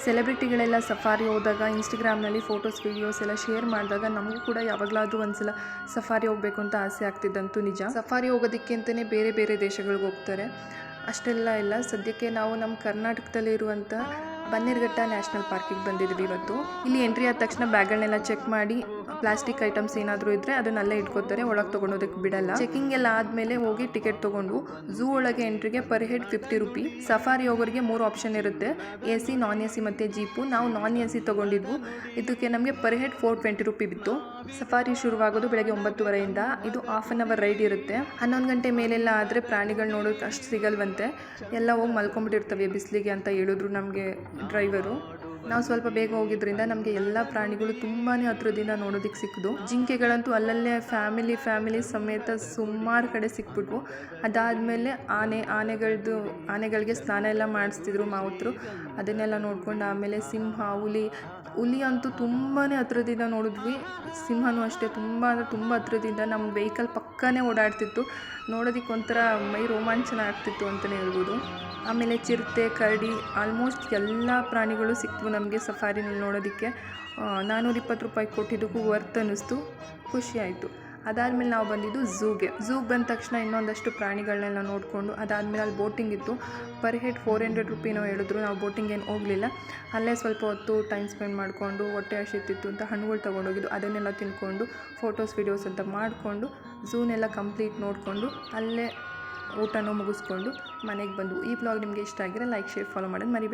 ಸೆಲೆಬ್ರಿಟಿಗಳೆಲ್ಲ safari ಹೋದಾಗ ಇನ್ಸ್ಟಾಗ್ರಾಮ್ನಲ್ಲಿ photos videos ಎಲ್ಲ share ಮಾಡಿದಾಗ ನಮಗೂ ಕೂಡ ಯಾವಾಗಲಾದರೂ ಒಂದ್ಸಲ ಸಫಾರಿ ಹೋಗಬೇಕು ಅಂತ ಆಸೆ ಆಗ್ತಿದ್ದಂತೂ ನಿಜ. ಸಫಾರಿ ಹೋಗೋದಕ್ಕೆ ಅಂತಲೇ ಬೇರೆ ಬೇರೆ ದೇಶಗಳಿಗೆ ಹೋಗ್ತಾರೆ. ಅಷ್ಟೆಲ್ಲ ಇಲ್ಲ, ಸದ್ಯಕ್ಕೆ ನಾವು ನಮ್ಮ ಕರ್ನಾಟಕದಲ್ಲಿ ಇರುವಂಥ ಬನ್ನೇರುಘಟ್ಟ ನ್ಯಾಷನಲ್ ಪಾರ್ಕಿಗೆ ಬಂದಿದ್ವಿ ಇವತ್ತು. ಇಲ್ಲಿ ಎಂಟ್ರಿ ಆದ ತಕ್ಷಣ ಬ್ಯಾಗ್ಗಳನ್ನೆಲ್ಲ ಚೆಕ್ ಮಾಡಿ ಪ್ಲಾಸ್ಟಿಕ್ ಐಟಮ್ಸ್ ಏನಾದರೂ ಇದ್ದರೆ ಅದನ್ನಲ್ಲೇ ಇಟ್ಕೋತಾರೆ, ಒಳಗೆ ತೊಗೊಂಡೋದಕ್ಕೆ ಬಿಡಲ್ಲ. ಚೆಕಿಂಗ್ ಎಲ್ಲ ಆದಮೇಲೆ ಹೋಗಿ ಟಿಕೆಟ್ ತೊಗೊಂಡು ಝೂ ಒಳಗೆ ಎಂಟ್ರಿಗೆ ಪರ್ ಹೆಡ್ 50 ರೂಪಿ. ಸಫಾರಿ ಹೋಗೋರಿಗೆ 3 ಆಪ್ಷನ್ ಇರುತ್ತೆ, AC, ನಾನ್ AC ಮತ್ತು ಜೀಪು. ನಾವು ನಾನ್ AC ತೊಗೊಂಡಿದ್ವು. ಇದಕ್ಕೆ ನಮಗೆ ಪರ್ ಹೆಡ್ 420 ರೂಪಿ ಬಿತ್ತು. ಸಫಾರಿ ಶುರುವಾಗೋದು ಬೆಳಗ್ಗೆ 9:30ಇಂದ. ಇದು ಹಾಫ್ ಆನ್ ಅವರ್ ರೈಡ್ ಇರುತ್ತೆ. 11 ಗಂಟೆ ಮೇಲೆಲ್ಲ ಆದರೆ ಪ್ರಾಣಿಗಳು ನೋಡೋಕೆ ಅಷ್ಟು ಸಿಗಲ್ವಂತೆ, ಎಲ್ಲ ಹೋಗಿ ಮಲ್ಕೊಂಡ್ಬಿಟ್ಟಿರ್ತವೆ ಬಿಸಿಲಿಗೆ ಅಂತ ಹೇಳಿದ್ರು ನಮಗೆ ಡ್ರೈವರು. ನಾವು ಸ್ವಲ್ಪ ಬೇಗ ಹೋಗಿದ್ರಿಂದ ನಮಗೆ ಎಲ್ಲ ಪ್ರಾಣಿಗಳು ತುಂಬಾ ಹತ್ರದಿಂದ ನೋಡೋದಕ್ಕೆ ಸಿಕ್ಕಿದ್ವು. ಜಿಂಕೆಗಳಂತೂ ಅಲ್ಲಲ್ಲೇ ಫ್ಯಾಮಿಲಿ ಸಮೇತ ಸುಮಾರು ಕಡೆ ಸಿಕ್ಬಿಟ್ವು. ಅದಾದಮೇಲೆ ಆನೆಗಳಿಗೆ ಸ್ನಾನ ಎಲ್ಲ ಮಾಡಿಸ್ತಿದ್ರು ಮಾವುತರು, ಅದನ್ನೆಲ್ಲ ನೋಡ್ಕೊಂಡು ಆಮೇಲೆ ಸಿಂಹ, ಹುಲಿ ಅಂತೂ ತುಂಬಾ ಹತ್ರದಿಂದ ನೋಡಿದ್ವಿ. ಸಿಂಹನೂ ಅಷ್ಟೇ ತುಂಬ ಹತ್ರದಿಂದ ನಮ್ಮ ವೆಹಿಕಲ್ ಪಕ್ಕನೇ ಓಡಾಡ್ತಿತ್ತು. ನೋಡೋದಕ್ಕೆ ಒಂಥರ ಮೈ ರೋಮಾಂಚನ ಆಗ್ತಿತ್ತು ಅಂತಲೇ ಹೇಳ್ಬೋದು. ಆಮೇಲೆ ಚಿರತೆ, ಕರಡಿ, ಆಲ್ಮೋಸ್ಟ್ ಎಲ್ಲ ಪ್ರಾಣಿಗಳು ಸಿಕ್ತವು ನಮಗೆ ಸಫಾರಿನಲ್ಲಿ ನೋಡೋದಕ್ಕೆ. 420 ರೂಪಾಯಿ ಕೊಟ್ಟಿದ್ದಕ್ಕೂ ವರ್ತ್ ಅನ್ನಿಸ್ತು, ಖುಷಿ ಆಯಿತು. ಅದಾದಮೇಲೆ ನಾವು ಬಂದಿದ್ದು ಝೂಗೆ ಬಂದ ತಕ್ಷಣ ಇನ್ನೊಂದಷ್ಟು ಪ್ರಾಣಿಗಳನ್ನೆಲ್ಲ ನೋಡಿಕೊಂಡು ಅದಾದಮೇಲೆ ಅಲ್ಲಿ ಬೋಟಿಂಗ್ ಇತ್ತು. ಪರ್ ಹೆಡ್ 400 ರೂಪಿನೋ ಹೇಳಿದ್ರು. ನಾವು ಬೋಟಿಂಗ್ ಏನು ಹೋಗಲಿಲ್ಲ, ಅಲ್ಲೇ ಸ್ವಲ್ಪ ಹೊತ್ತು ಟೈಮ್ ಸ್ಪೆಂಡ್ ಮಾಡಿಕೊಂಡು ಹೊಟ್ಟೆ ಹಸಿತಿತ್ತು ಅಂತ ಹಣ್ಣುಗಳು ತೊಗೊಂಡೋಗಿದ್ದು, ಅದನ್ನೆಲ್ಲ ತಿನ್ಕೊಂಡು ಫೋಟೋಸ್ ವೀಡಿಯೋಸ್ ಅಂತ ಮಾಡಿಕೊಂಡು ಝೂನೆಲ್ಲ ಕಂಪ್ಲೀಟ್ ನೋಡಿಕೊಂಡು ಅಲ್ಲೇ ಊಟನೂ ಮುಗಿಸ್ಕೊಂಡು ಮನೆಗೆ ಬಂದು. ಈ ಬ್ಲಾಗ್ ನಿಮಗೆ ಇಷ್ಟ ಆಗಿರೋ ಲೈಕ್, ಶೇರ್, ಫಾಲೋ ಮಾಡೋದು ಮರಿಬೇಡಿ.